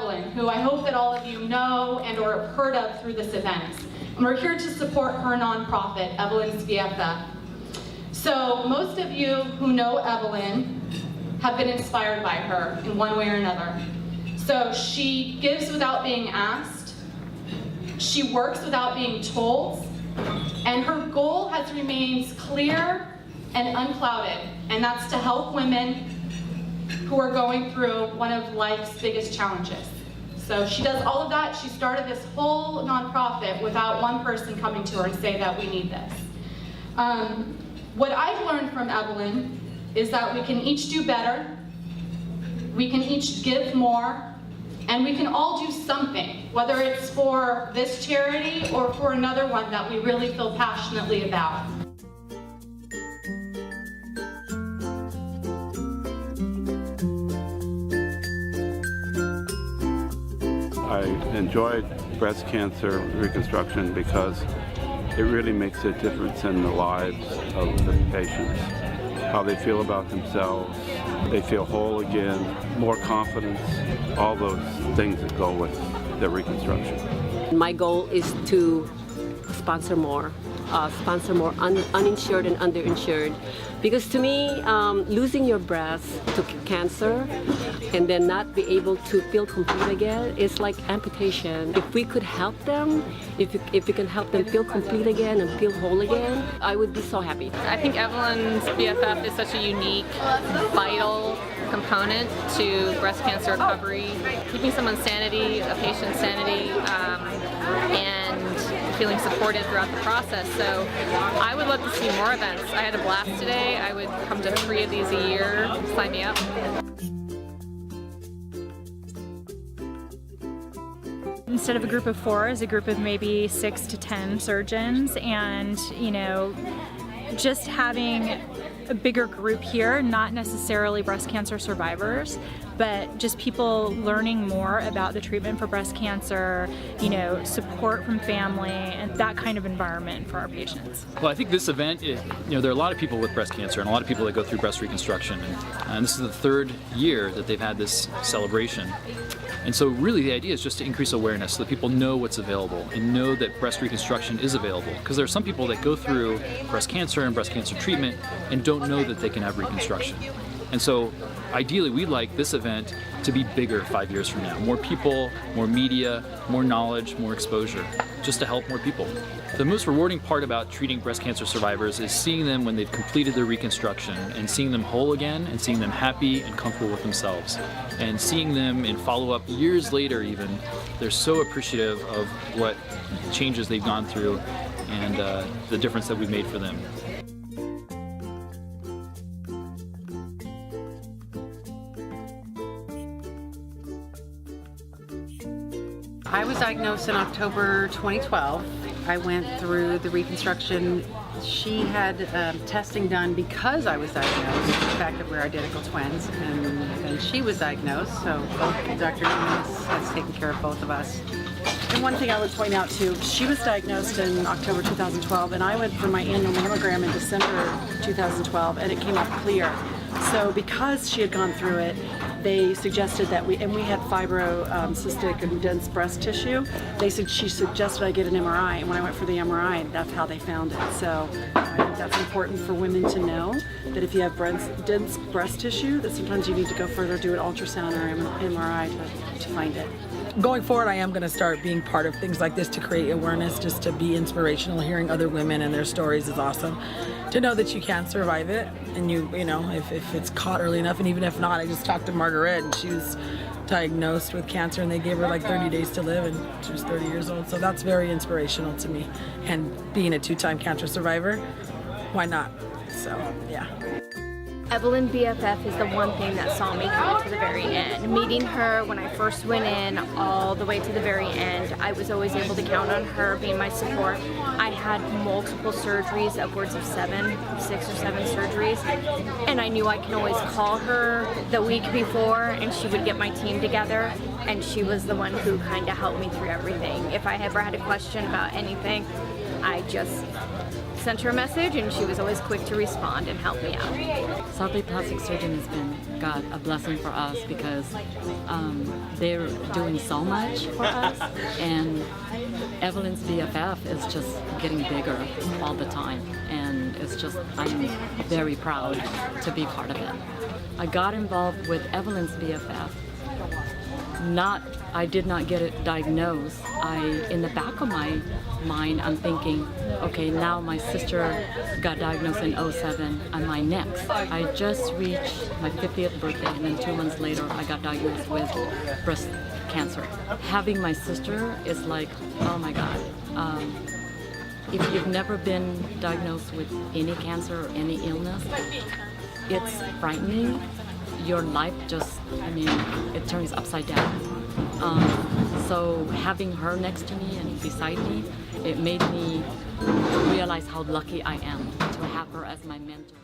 Evelyn, who I hope that all of you know and or have heard of through this event. And we're here to support her nonprofit, Evelyn's BFF. So most of you who know Evelyn have been inspired by her in one way or another. So she gives without being asked, she works without being told, and her goal has remained clear and unclouded, and that's to help women who are going through one of life's biggest challenges. So she does all of that. She started this whole nonprofit without one person coming to her and say that we need this. What I've learned from Evelyn is that we can each do better, we can each give more, and we can all do something, whether it's for this charity or for another one that we really feel passionately about. I enjoyed breast cancer reconstruction because it really makes a difference in the lives of the patients, how they feel about themselves, they feel whole again, more confidence, all those things that go with the reconstruction. My goal is to sponsor more uninsured and underinsured, because to me, losing your breast to cancer and then not be able to feel complete again is like amputation. If we could help them, if we can help them feel complete again and feel whole again, I would be so happy. I think Evelyn's BFF is such a unique, vital component to breast cancer recovery, keeping someone's sanity, a patient's sanity, and feeling supported throughout the process. So I would love to see more events. I had a blast today. I would come to 3 of these a year. Sign me up. Instead of a group of 4, is a group of maybe 6 to 10 surgeons, and just having a bigger group here, not necessarily breast cancer survivors, but just people learning more about the treatment for breast cancer, support from family, and that kind of environment for our patients. Well, I think this event, there are a lot of people with breast cancer and a lot of people that go through breast reconstruction, and this is the 3rd year that they've had this celebration. And so really the idea is just to increase awareness so that people know what's available and know that breast reconstruction is available. Because there are some people that go through breast cancer and breast cancer treatment and don't know that they can have reconstruction. And so ideally we'd like this event to be bigger 5 years from now. More people, more media, more knowledge, more exposure, just to help more people. The most rewarding part about treating breast cancer survivors is seeing them when they've completed their reconstruction and seeing them whole again and seeing them happy and comfortable with themselves. And seeing them in follow-up years later even, they're so appreciative of what changes they've gone through and the difference that we've made for them. I was diagnosed in October 2012. I went through the reconstruction. She had testing done because I was diagnosed, the fact that we're identical twins, and then she was diagnosed, so Dr. Nunez has taken care of both of us. And one thing I would point out too, she was diagnosed in October 2012, and I went for my annual mammogram in December 2012, and it came out clear. So because she had gone through it, they suggested that we had fibrocystic and dense breast tissue. She suggested I get an MRI, and when I went for the MRI, that's how they found it. So I think that's important for women to know, that if you have dense breast tissue, that sometimes you need to go further, do an ultrasound or MRI to find it. Going forward, I am going to start being part of things like this to create awareness, just to be inspirational. Hearing other women and their stories is awesome. To know that you can survive it, and if it's caught early enough, and even if not, I just talked to Margaret, and she was diagnosed with cancer, and they gave her like 30 days to live, and she was 30 years old. So that's very inspirational to me. And being a 2-time cancer survivor, why not? So, yeah. Evelyn BFF is the one thing that saw me come to the very end. Meeting her when I first went in, all the way to the very end, I was always able to count on her being my support. I had multiple surgeries, upwards of 6 or 7 surgeries, and I knew I can always call her the week before, and she would get my team together, and she was the one who kind of helped me through everything. If I ever had a question about anything, I just sent her a message, and she was always quick to respond and help me out. South Plastic Surgeon has been, God, a blessing for us because they're doing so much for us, and Evelyn's BFF is just getting bigger all the time, and it's just, I'm very proud to be part of it. I got involved with Evelyn's BFF. I did not get it diagnosed. In the back of my mind, I'm thinking, okay, now my sister got diagnosed in 2007. Am I next? I just reached my 50th birthday, and then 2 months later, I got diagnosed with breast cancer. Having my sister is like, oh my God. If you've never been diagnosed with any cancer or any illness, it's frightening. Your life just, it turns upside down. So having her next to me and beside me, it made me realize how lucky I am to have her as my mentor.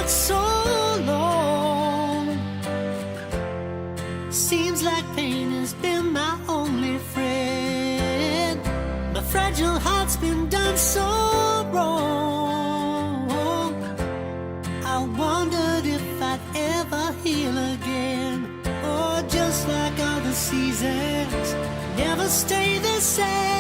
So long. Seems like pain has been my only friend. My fragile heart's been done so wrong. I wondered if I'd ever heal again, or just like all the seasons, never stay the same.